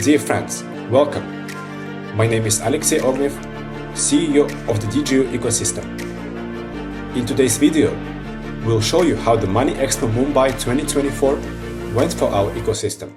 Dear friends, welcome. My name is Alexey Ognev, CEO of the DigiU ecosystem. In today's video, we'll show you how the Money Expo Mumbai 2024 went for our ecosystem.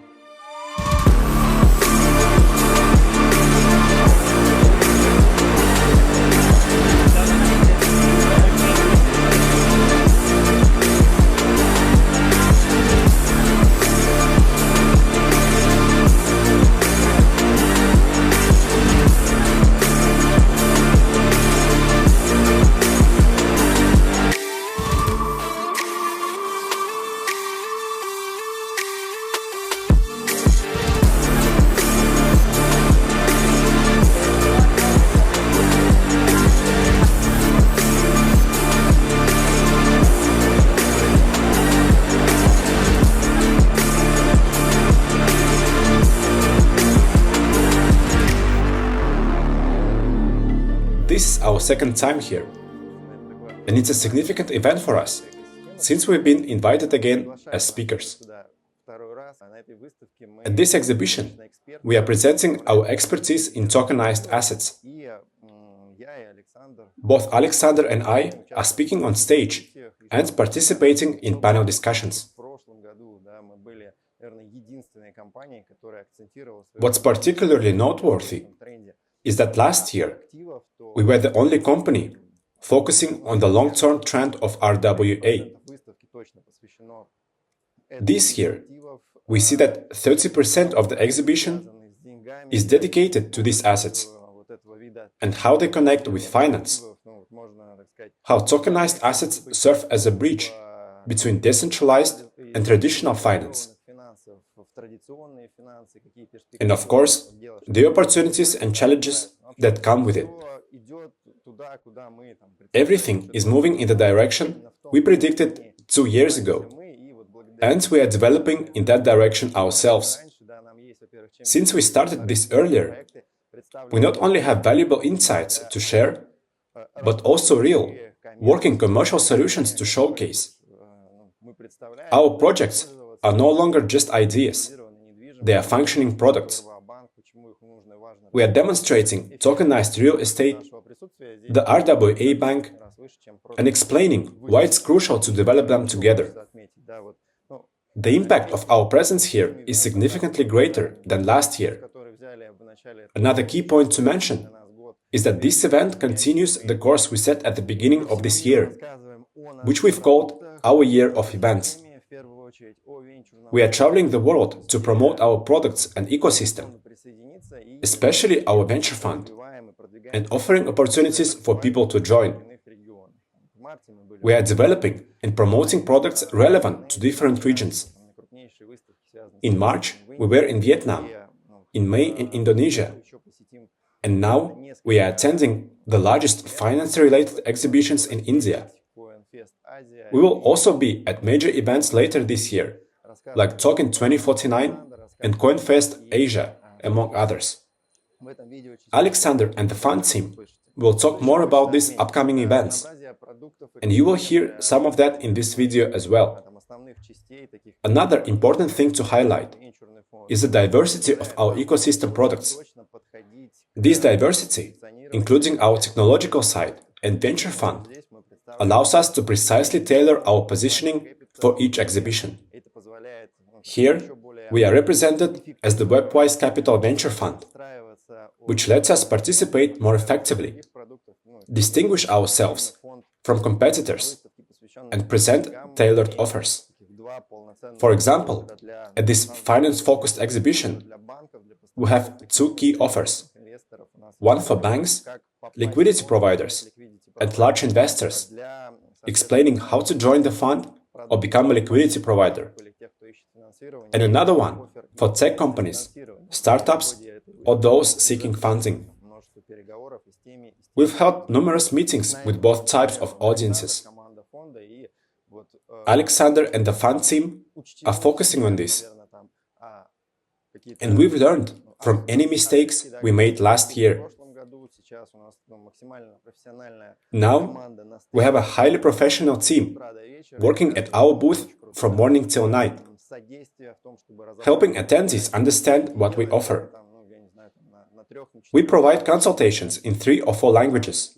This is our second time here, and it's a significant event for us, since we've been invited again as speakers. At this exhibition, we are presenting our expertise in tokenized assets. Both Alexander and I are speaking on stage and participating in panel discussions. What's particularly noteworthy is that last year, we were the only company focusing on the long-term trend of RWA. This year, we see that 30% of the exhibition is dedicated to these assets and how they connect with finance, how tokenized assets serve as a bridge between decentralized and traditional finance, and of course, the opportunities and challenges that come with it. Everything is moving in the direction we predicted 2 years ago, and we are developing in that direction ourselves. Since we started this earlier, we not only have valuable insights to share, but also real, working commercial solutions to showcase. Our projects are no longer just ideas, they are functioning products. We are demonstrating tokenized real estate, the RWA bank, and explaining why it's crucial to develop them together. The impact of our presence here is significantly greater than last year. Another key point to mention is that this event continues the course we set at the beginning of this year, which we've called our year of events. We are traveling the world to promote our products and ecosystem, especially our venture fund, and offering opportunities for people to join. We are developing and promoting products relevant to different regions. In March, we were in Vietnam, in May in Indonesia, and now we are attending the largest finance-related exhibitions in India. We will also be at major events later this year, like Token 2049 and CoinFest Asia, among others. Alexander and the fund team will talk more about these upcoming events, and you will hear some of that in this video as well. Another important thing to highlight is the diversity of our ecosystem products. This diversity, including our technological side and venture fund, allows us to precisely tailor our positioning for each exhibition. Here, we are represented as the WebWise Capital venture fund, which lets us participate more effectively, distinguish ourselves from competitors, and present tailored offers. For example, at this finance-focused exhibition, we have 2 key offers. One for banks, liquidity providers, and large investors, explaining how to join the fund or become a liquidity provider. And another one for tech companies, startups, or those seeking funding. We've held numerous meetings with both types of audiences. Alexander and the fund team are focusing on this. And we've learned from any mistakes we made last year. Now, we have a highly professional team working at our booth from morning till night. helping attendees understand what we offer. We provide consultations in 3 or 4 languages: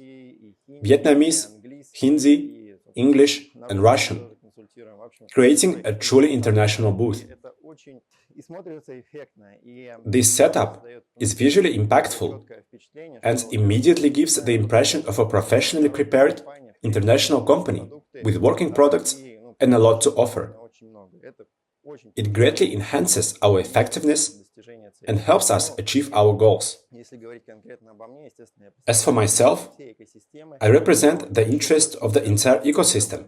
Vietnamese, Hindi, English, and Russian, creating a truly international booth. This setup is visually impactful and immediately gives the impression of a professionally prepared international company with working products and a lot to offer. It greatly enhances our effectiveness and helps us achieve our goals. As for myself, I represent the interest of the entire ecosystem.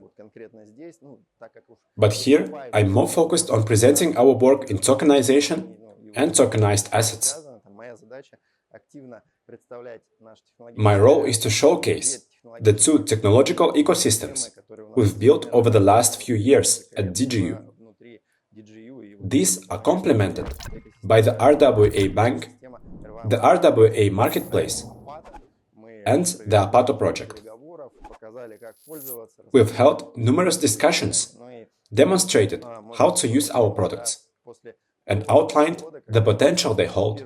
But here, I'm more focused on presenting our work in tokenization and tokenized assets. My role is to showcase the 2 technological ecosystems we've built over the last few years at DigiU. These are complemented by the RWA Bank, the RWA Marketplace, and the Apato project. We've held numerous discussions, demonstrated how to use our products, and outlined the potential they hold.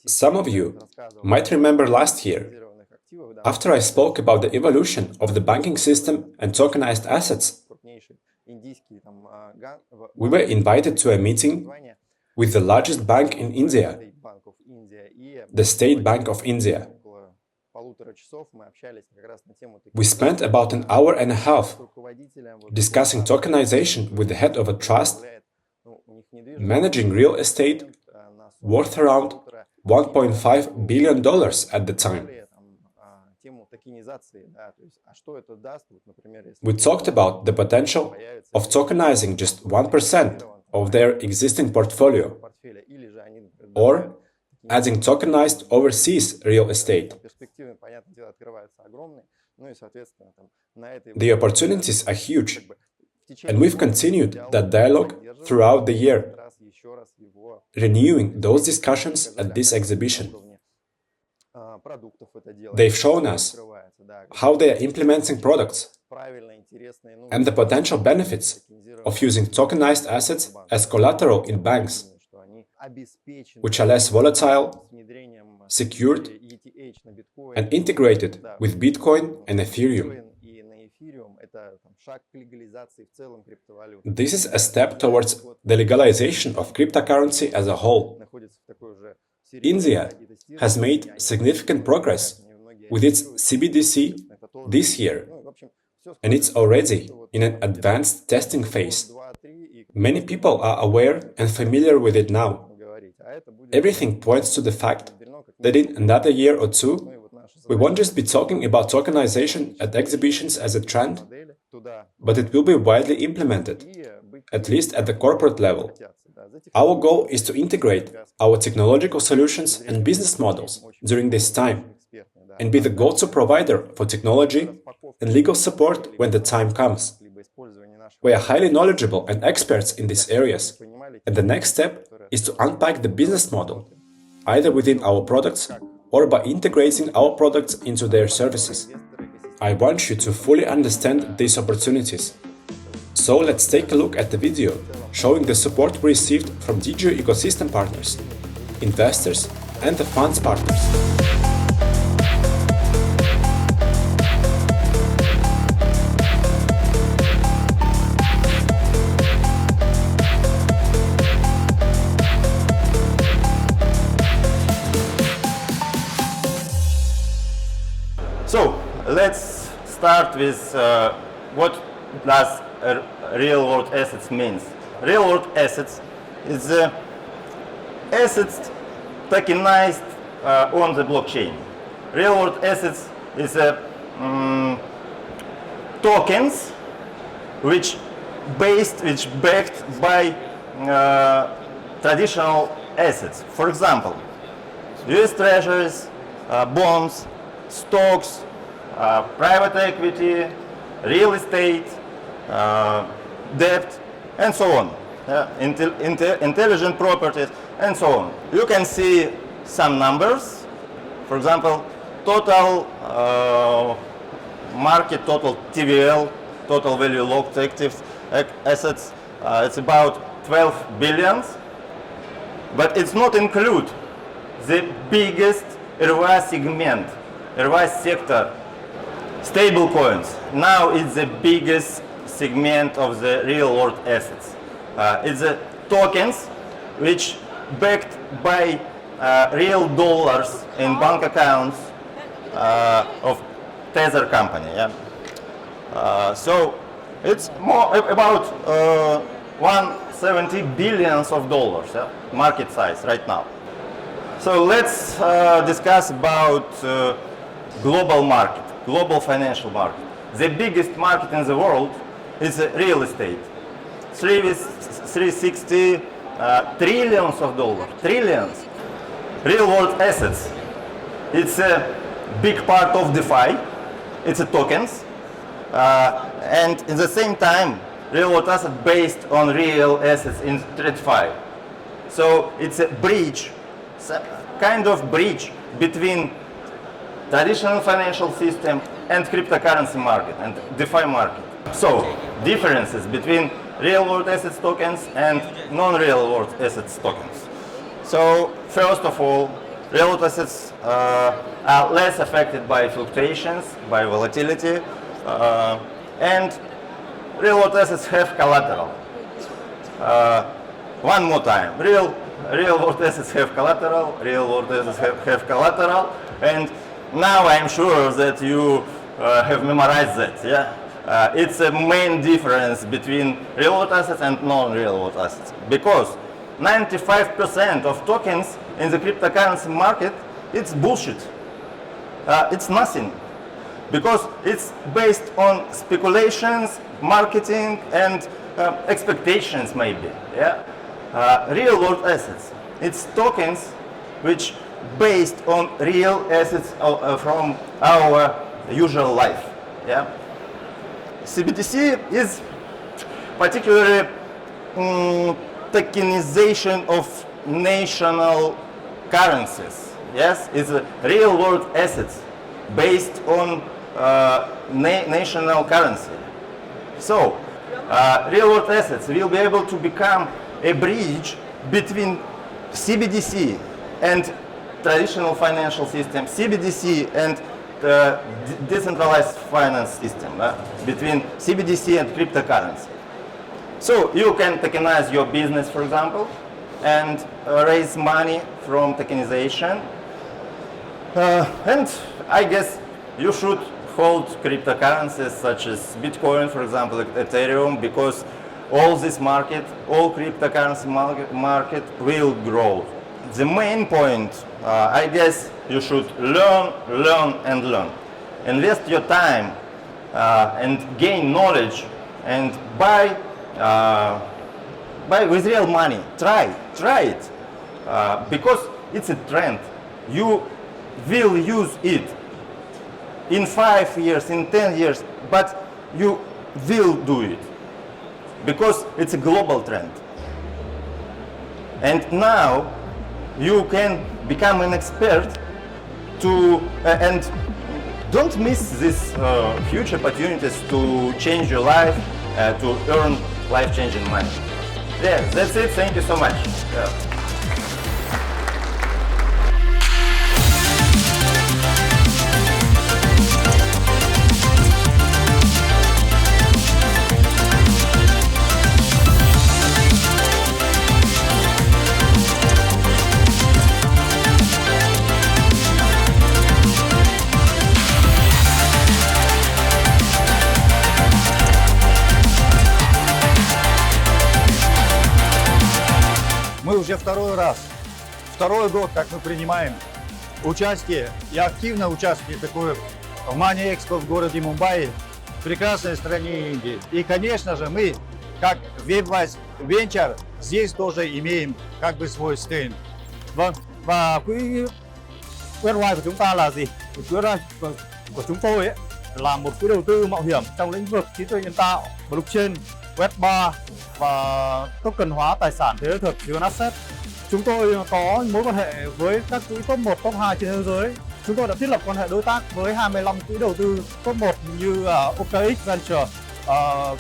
Some of you might remember last year, after I spoke about the evolution of the banking system and tokenized assets, we were invited to a meeting with the largest bank in India, the State Bank of India. We spent about an hour and a half discussing tokenization with the head of a trust managing real estate worth around $1.5 billion at the time. We talked about the potential of tokenizing just 1% of their existing portfolio, or adding tokenized overseas real estate. The opportunities are huge, and we've continued that dialogue throughout the year, renewing those discussions at this exhibition. They've shown us how they are implementing products and the potential benefits of using tokenized assets as collateral in banks, which are less volatile, secured, and integrated with Bitcoin and Ethereum. This is a step towards the legalization of cryptocurrency as a whole. India has made significant progress with its CBDC this year, and it's already in an advanced testing phase. Many people are aware and familiar with it now. Everything points to the fact that in another year or 2, we won't just be talking about tokenization at exhibitions as a trend, but it will be widely implemented, at least at the corporate level. Our goal is to integrate our technological solutions and business models during this time and be the go-to provider for technology and legal support when the time comes. We are highly knowledgeable and experts in these areas, and the next step is to unpack the business model, either within our products or by integrating our products into their services. I want you to fully understand these opportunities. So let's take a look at the video showing the support we received from DigiU ecosystem partners, investors, and the funds partners. So let's start with what does real-world assets means. Real-world assets is assets tokenized on the blockchain. Real-world assets is tokens which backed by traditional assets. For example, US treasuries, bonds, stocks, private equity, real estate, debt, and so on. Intelligent properties, and so on. You can see some numbers. For example, total market, total TVL, total value locked actives, assets, it's about 12 billions, but it's not include the biggest RWA segment, RWA sector, stable coins. Now it's the biggest segment of the real world assets. It's the tokens which backed by real dollars in bank accounts of Tether company. Yeah? So it's more about 170 billions of dollars, yeah? Market size right now. So let's discuss about global market, global financial market. The biggest market in the world is real estate. 360 trillions of dollars, trillions. Real world assets. It's a big part of DeFi. It's a tokens. And at the same time, real world asset based on real assets in TradFi. So it's a bridge, kind of bridge between traditional financial system and cryptocurrency market and DeFi market. So differences between real world assets tokens and non-real world assets tokens. So first of all, real world assets are less affected by fluctuations, by volatility, and real world assets have collateral. One more time, real world assets have collateral, real world assets have collateral, and now I'm sure that you have memorized that. Yeah, it's a main difference between real world assets and non-real world assets, because 95% of tokens in the cryptocurrency market, it's bullshit. It's nothing, because it's based on speculations, marketing, and expectations maybe. Yeah, real world assets, it's tokens which based on real assets from our usual life. Yeah, CBDC is particularly tokenization of national currencies. Yes, it's a real world assets based on national currency. So real world assets will be able to become a bridge between CBDC and traditional financial system, CBDC and decentralized finance system, between CBDC and cryptocurrency. So you can tokenize your business, for example, and raise money from tokenization. And I guess you should hold cryptocurrencies such as Bitcoin, for example, Ethereum, because all this market, all cryptocurrency market will grow. The main point, I guess, you should learn, and learn. Invest your time and gain knowledge, and buy with real money. Try it, because it's a trend. You will use it in 5 years, in 10 years, but you will do it because it's a global trend. And now you can become an expert to and don't miss these huge opportunities to change your life, to earn life-changing money. Yeah, that's it. Thank you so much. Мы уже второй год, как мы принимаем участие и активное участие такое в Money Expo в городе Мумбаи, в прекрасной стране Индии. И, конечно же, мы, как WebWise Venture, здесь тоже имеем как бы свой стенд. Vâng, và quỹ WebWise của chúng ta là gì? Quỹ của chúng tôi ấy, là một quỹ đầu tư mạo hiểm trong lĩnh vực trí tuệ nhân tạo, blockchain, Web3 và token hóa tài sản thế thực, digital asset. Chúng tôi có mối quan hệ với các quỹ top 1, top 2 trên thế giới. Chúng tôi đã thiết lập quan hệ đối tác với 25 quỹ đầu tư top 1 như OKX Venture,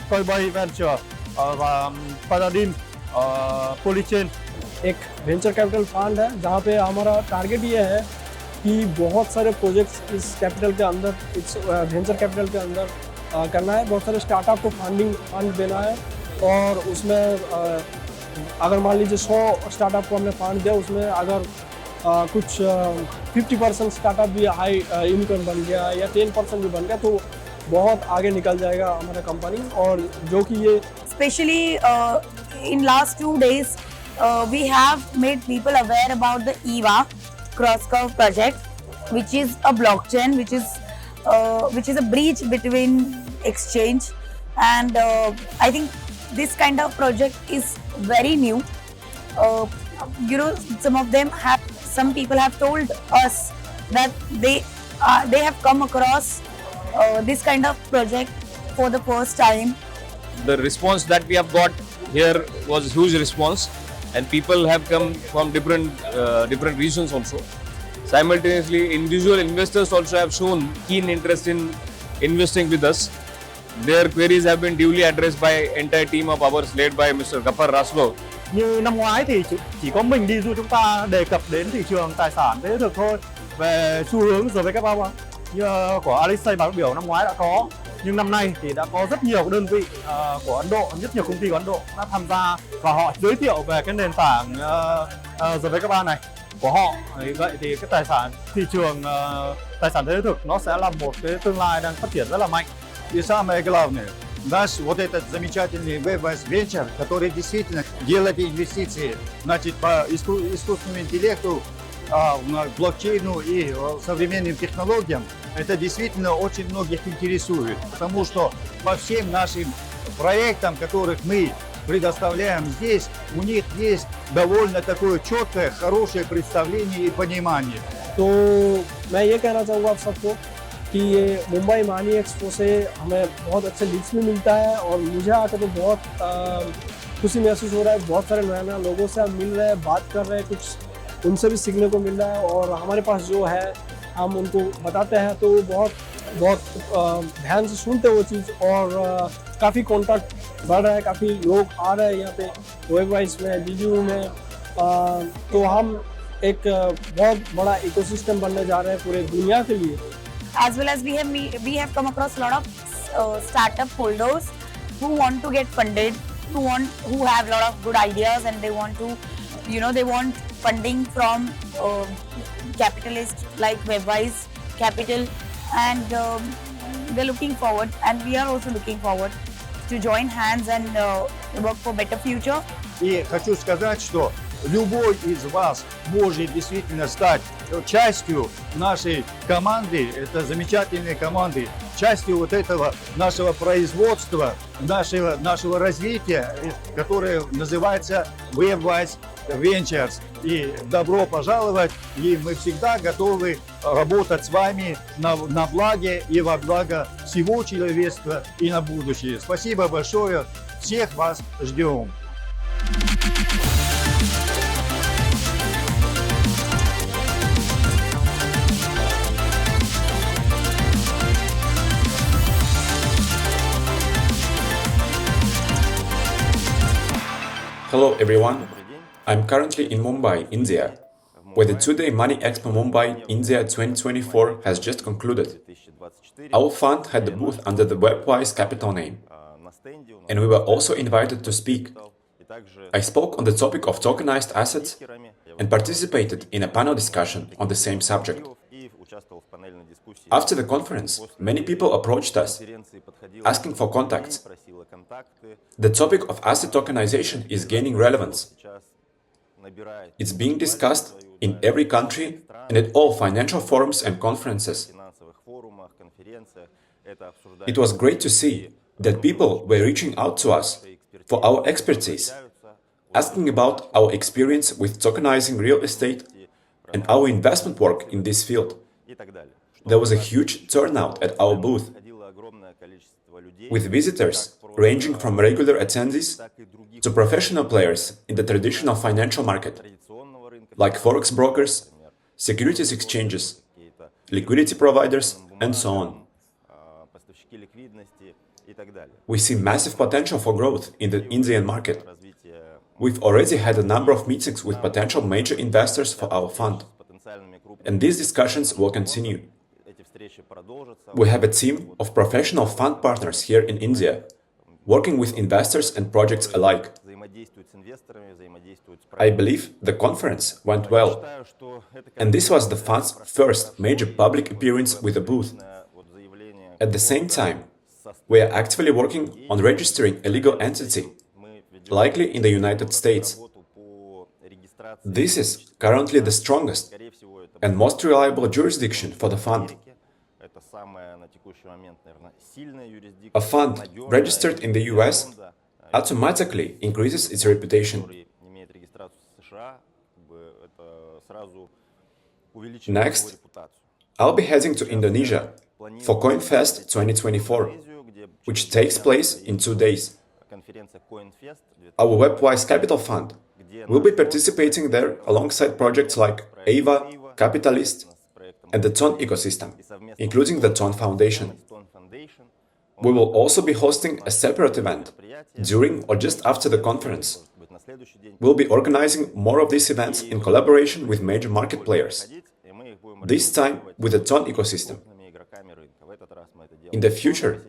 Coinbase Venture, và paradigm polychain। एक venture capital fund है जहाँ पे हमारा target ये है कि बहुत सारे प्रोजेक्ट्स इस कैपिटल के अंदर, इस वेंचर कैपिटल के अंदर करना है। बहुत सारे स्टार्टअप को फंड देना है और उसमें अगर मान लीजिए 100 स्टार्टअप को हमने फंड दिया, उसमें अगर कुछ 50% स्टार्टअप भी हाई इनकम बन गया या 10% भी बन गया तो बहुत आगे निकल जाएगा हमारा कंपनी। और जो कि ये especially in last 2 days we have made people aware about the EVA cross curve project, which is a blockchain, which is a bridge between exchange, and I think this kind of project is very new. You know, some people have told us that they have come across this kind of project for the first time. The response that we have got here was huge response, and people have come from different regions also. Simultaneously, individual investors also have shown keen interest in investing with us. Their queries have been duly addressed by entire team of ours led by Mr. Ghaffar Raslo. Như năm ngoái thì chỉ có mình DigiU chúng ta đề cập đến thị trường tài sản thế thực thôi, về xu hướng rồi với các bao như của Alexey phát biểu năm ngoái đã có, nhưng năm nay thì đã có rất nhiều đơn vị của Ấn Độ, rất nhiều công ty của Ấn Độ đã tham gia và họ giới thiệu về cái nền tảng rồi với các bao này của họ. Vậy thì cái thị trường tài sản thế thực nó sẽ là một cái tương lai đang phát triển rất là mạnh. И самое главное, наш вот этот замечательный WebWise Venture, который действительно делает инвестиции, значит, по искусственному интеллекту, блокчейну и современным технологиям, это действительно очень многих интересует, потому что по всем нашим проектам, которых мы предоставляем здесь, у них есть довольно такое четкое, хорошее представление и понимание. तो मैं ये कहना चाहूँगा आप सबको कि ये Mumbai money expo से हमें बहुत अच्छे लीड्स भी मिलता है और मुझे आकर तो बहुत खुशी महसूस हो रहा है। बहुत सारे नए नए लोगों से हम मिल रहे हैं, बात कर रहे हैं, कुछ उनसे भी सीखने को मिल रहा है और हमारे पास जो है हम उनको बताते हैं तो बहुत ध्यान से सुनते हैं वो चीज़ और काफ़ी कॉन्टैक्ट बढ़ रहा है, काफ़ी लोग आ रहे हैं यहाँ पे वेबवाइज में, DigiU में। तो हम एक बहुत बड़ा इकोसिस्टम बनने जा रहे हैं पूरे दुनिया के लिए। As well as we have come across a lot of startup holders who want to get funded, who have a lot of good ideas, and they want to, they want funding from capitalists like WebWise Capital, and they're looking forward, and we are also looking forward to join hands and work for better future. И хочу сказать, что любой из вас может действительно стать частью нашей команды, это замечательной команды, частью вот этого нашего производства, нашего развития, которое называется WebWise Ventures. И добро пожаловать, и мы всегда готовы работать с вами на благе и во благо всего человечества и на будущее. Спасибо большое, всех вас ждем. Hello everyone, I'm currently in Mumbai, India, where the 2-day Money Expo Mumbai India 2024 has just concluded. Our fund had the booth under the WebWise Capital name, and we were also invited to speak. I spoke on the topic of tokenized assets and participated in a panel discussion on the same subject. After the conference, many people approached us, asking for contacts. The topic of asset tokenization is gaining relevance. It's being discussed in every country and at all financial forums and conferences. It was great to see that people were reaching out to us for our expertise, asking about our experience with tokenizing real estate and our investment work in this field. There was a huge turnout at our booth, with visitors ranging from regular attendees to professional players in the traditional financial market, like forex brokers, securities exchanges, liquidity providers, and so on. We see massive potential for growth in the Indian market. We've already had a number of meetings with potential major investors for our fund, and these discussions will continue. We have a team of professional fund partners here in India, working with investors and projects alike. I believe the conference went well, and this was the fund's first major public appearance with a booth. At the same time, we are actively working on registering a legal entity, likely in the United States. This is currently the strongest and most reliable jurisdiction for the fund. A fund registered in the US automatically increases its reputation. Next, I'll be heading to Indonesia for CoinFest 2024, which takes place in 2 days. Our WebWise Capital fund will be participating there alongside projects like Ava, Capitalist, and the TON ecosystem, including the TON Foundation. We will also be hosting a separate event during or just after the conference. We'll be organizing more of these events in collaboration with major market players, this time with the TON ecosystem. In the future,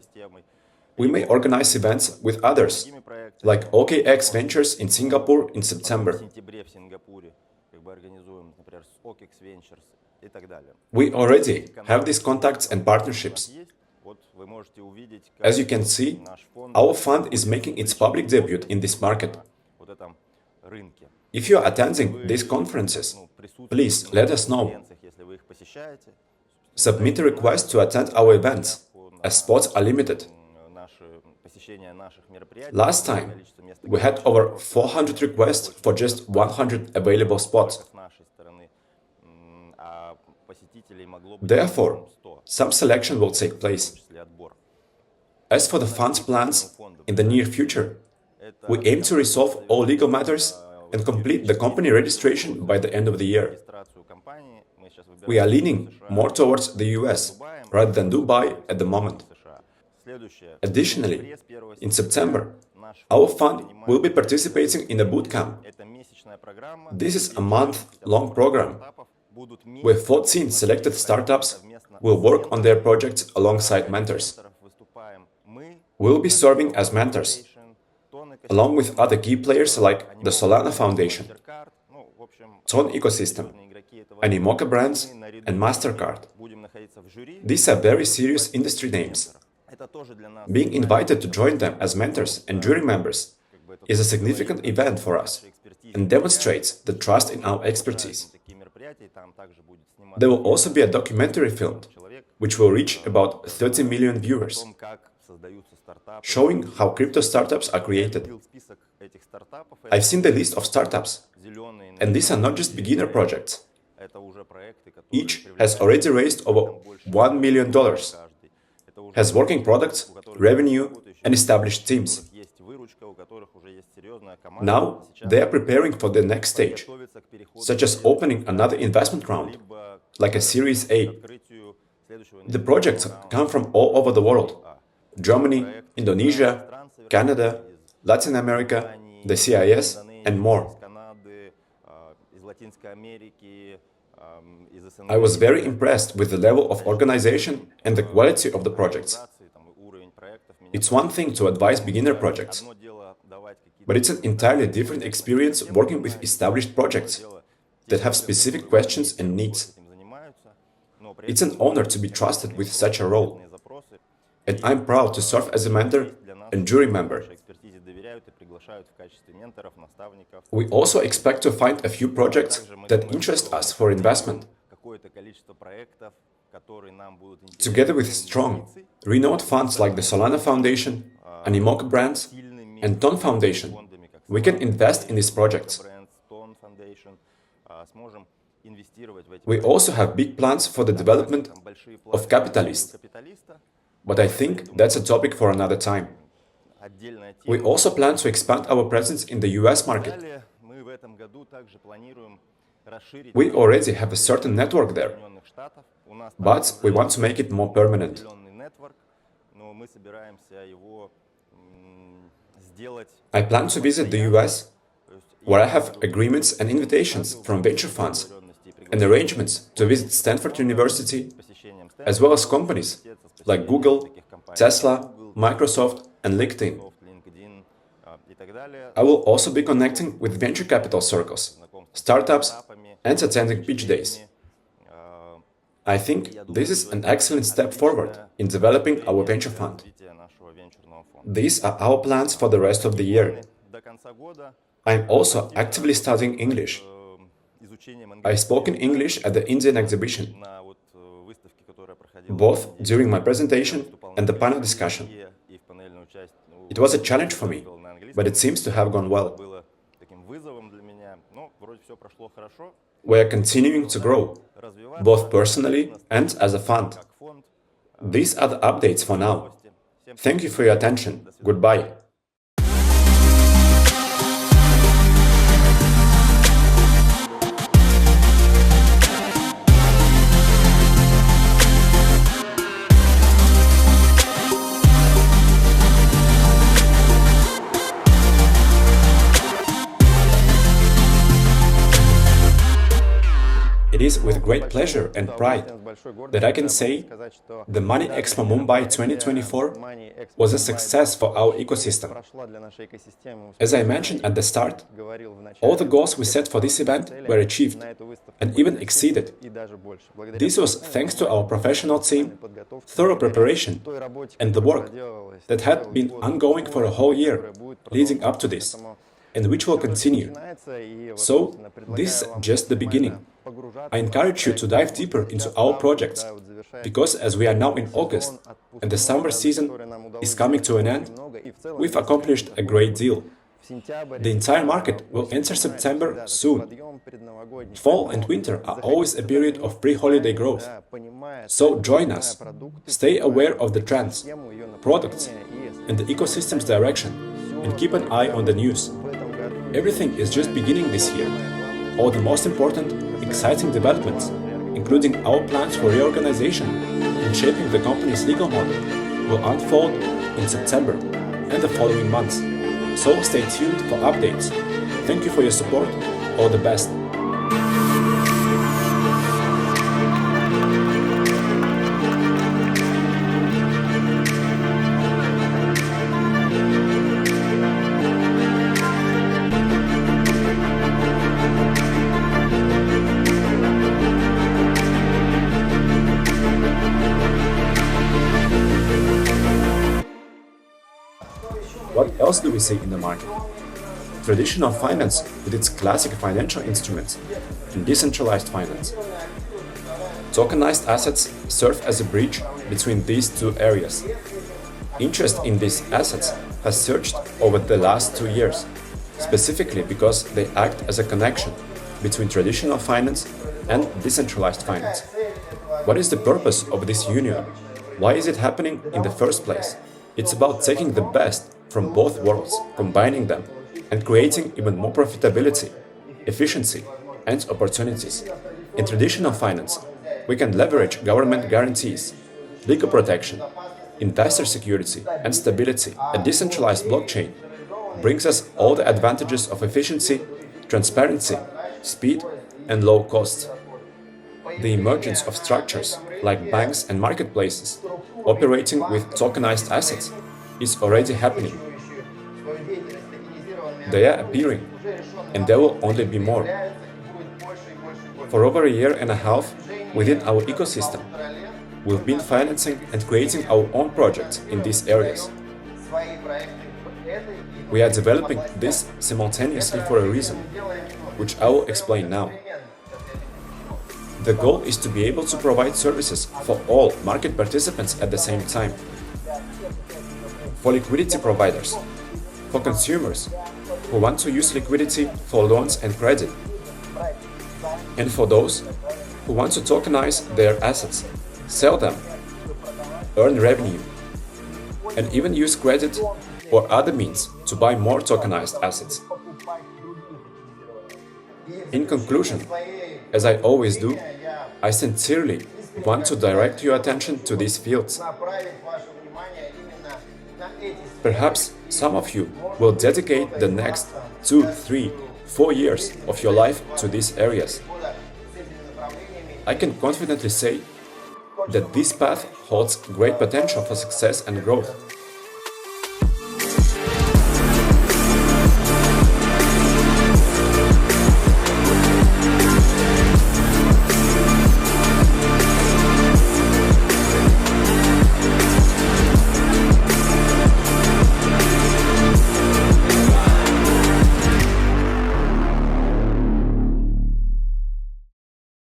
we may organize events with others, like OKX Ventures in Singapore in September. We already have these contacts and partnerships. As you can see, our fund is making its public debut in this market. If you are attending these conferences, please let us know. Submit a request to attend our events, as spots are limited. Last time, we had over 400 requests for just 100 available spots. Therefore, some selection will take place. As for the fund's plans in the near future, we aim to resolve all legal matters and complete the company registration by the end of the year. We are leaning more towards the US rather than Dubai at the moment. Additionally, in September, our fund will be participating in a bootcamp. This is a month-long program where 14 selected startups will work on their projects alongside mentors. We will be serving as mentors, along with other key players like the Solana Foundation, TON ecosystem, Animoca brands, and MasterCard. These are very serious industry names. Being invited to join them as mentors and jury members is a significant event for us and demonstrates the trust in our expertise. There will also be a documentary filmed, which will reach about 30 million viewers, showing how crypto startups are created. I've seen the list of startups, and these are not just beginner projects. Each has already raised over $1 million, has working products, revenue, and established teams. Now, they are preparing for the next stage, such as opening another investment round, like a Series A. The projects come from all over the world: Germany, Indonesia, Canada, Latin America, the CIS, and more. I was very impressed with the level of organization and the quality of the projects. It's one thing to advise beginner projects, but it's an entirely different experience working with established projects that have specific questions and needs. It's an honor to be trusted with such a role, and I'm proud to serve as a mentor and jury member. We also expect to find a few projects that interest us for investment. Together with strong, renowned funds like the Solana Foundation, Animoca Brands, and TON Foundation, we can invest in these projects. We also have big plans for the development of Capitalist, but I think that's a topic for another time. We also plan to expand our presence in the US market. We already have a certain network there, but we want to make it more permanent. I plan to visit the US, where I have agreements and invitations from venture funds and arrangements to visit Stanford University, as well as companies like Google, Tesla, Microsoft, and LinkedIn. I will also be connecting with venture capital circles, startups, and attending pitch days. I think this is an excellent step forward in developing our venture fund. These are our plans for the rest of the year. I am also actively studying English. I spoke in English at the Indian exhibition, both during my presentation and the panel discussion. It was a challenge for me, but it seems to have gone well. We are continuing to grow, both personally and as a fund. These are the updates for now. Thank you for your attention. Goodbye. It is with great pleasure and pride that I can say the Money Expo Mumbai 2024 was a success for our ecosystem. As I mentioned at the start, all the goals we set for this event were achieved and even exceeded. This was thanks to our professional team, thorough preparation, and the work that had been ongoing for a whole year leading up to this, and which will continue. So, this is just the beginning. I encourage you to dive deeper into our projects, because as we are now in August and the summer season is coming to an end, we've accomplished a great deal. The entire market will enter September soon. Fall and winter are always a period of pre-holiday growth. So join us, stay aware of the trends, products, and the ecosystem's direction, and keep an eye on the news. Everything is just beginning this year. All the most important, exciting developments, including our plans for reorganization and shaping the company's legal model, will unfold in September and the following months. So stay tuned for updates. Thank you for your support. All the best. What else do we see in the market? Traditional finance with its classic financial instruments and decentralized finance. Tokenized assets serve as a bridge between these two areas. Interest in these assets has surged over the last 2 years, specifically because they act as a connection between traditional finance and decentralized finance. What is the purpose of this union? Why is it happening in the first place? It's about taking the best from both worlds, combining them, and creating even more profitability, efficiency, and opportunities. In traditional finance, we can leverage government guarantees, legal protection, investor security, and stability. A decentralized blockchain brings us all the advantages of efficiency, transparency, speed, and low cost. The emergence of structures like banks and marketplaces operating with tokenized assets is already happening. They are appearing, and there will only be more. For over a year and a half, within our ecosystem, we've been financing and creating our own projects in these areas. We are developing this simultaneously for a reason, which I will explain now. The goal is to be able to provide services for all market participants at the same time. For liquidity providers, for consumers who want to use liquidity for loans and credit, and for those who want to tokenize their assets, sell them, earn revenue, and even use credit or other means to buy more tokenized assets. In conclusion, as I always do, I sincerely want to direct your attention to these fields. Perhaps some of you will dedicate the next 2, 3, 4 years of your life to these areas. I can confidently say that this path holds great potential for success and growth.